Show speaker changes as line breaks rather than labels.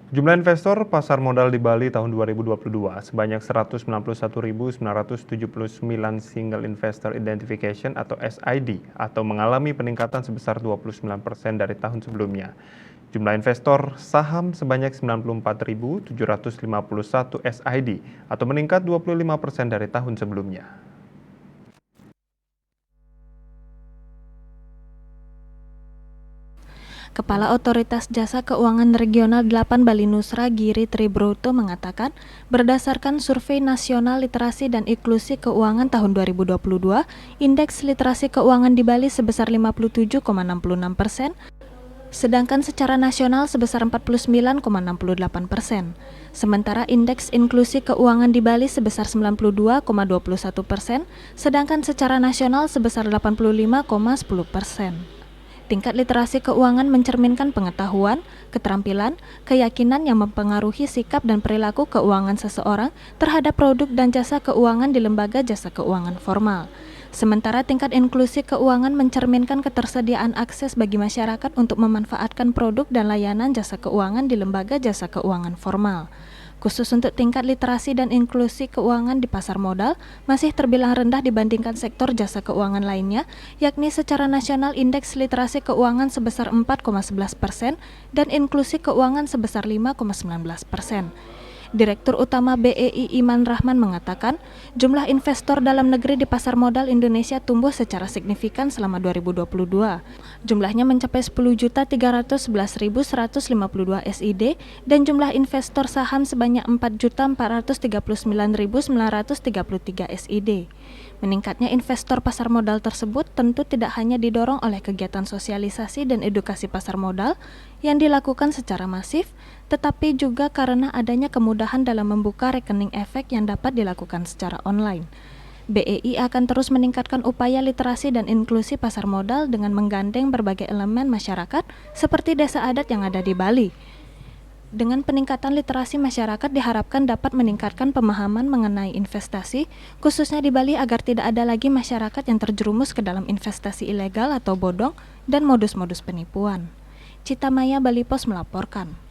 Jumlah investor pasar modal di Bali tahun 2022 sebanyak 161.979 Single Investor Identification atau SID atau mengalami peningkatan sebesar 29% dari tahun sebelumnya. Jumlah investor saham sebanyak 94.751 SID atau meningkat 25% dari tahun sebelumnya.
Kepala Otoritas Jasa Keuangan Regional 8 Bali Nusra Giri Tribroto mengatakan, berdasarkan survei nasional literasi dan inklusi keuangan tahun 2022, indeks literasi keuangan di Bali sebesar 57,66%, sedangkan secara nasional sebesar 49,68%. Sementara indeks inklusi keuangan di Bali sebesar 92,21%, sedangkan secara nasional sebesar 85,10%. Tingkat literasi keuangan mencerminkan pengetahuan, keterampilan, keyakinan yang mempengaruhi sikap dan perilaku keuangan seseorang terhadap produk dan jasa keuangan di lembaga jasa keuangan formal. Sementara tingkat inklusi keuangan mencerminkan ketersediaan akses bagi masyarakat untuk memanfaatkan produk dan layanan jasa keuangan di lembaga jasa keuangan formal. Khusus untuk tingkat literasi dan inklusi keuangan di pasar modal, masih terbilang rendah dibandingkan sektor jasa keuangan lainnya, yakni secara nasional indeks literasi keuangan sebesar 4,11% dan inklusi keuangan sebesar 5,19%. Direktur Utama BEI Iman Rahman mengatakan, jumlah investor dalam negeri di pasar modal Indonesia tumbuh secara signifikan selama 2022. Jumlahnya mencapai 10.311.152 SID dan jumlah investor saham sebanyak 4.439.933 SID. Meningkatnya investor pasar modal tersebut tentu tidak hanya didorong oleh kegiatan sosialisasi dan edukasi pasar modal yang dilakukan secara masif, tetapi juga karena adanya kemudahan dalam membuka rekening efek yang dapat dilakukan secara online. BEI akan terus meningkatkan upaya literasi dan inklusi pasar modal dengan menggandeng berbagai elemen masyarakat seperti desa adat yang ada di Bali. Dengan peningkatan literasi masyarakat diharapkan dapat meningkatkan pemahaman mengenai investasi, khususnya di Bali agar tidak ada lagi masyarakat yang terjerumus ke dalam investasi ilegal atau bodong dan modus-modus penipuan. Cita Maya Bali Pos melaporkan.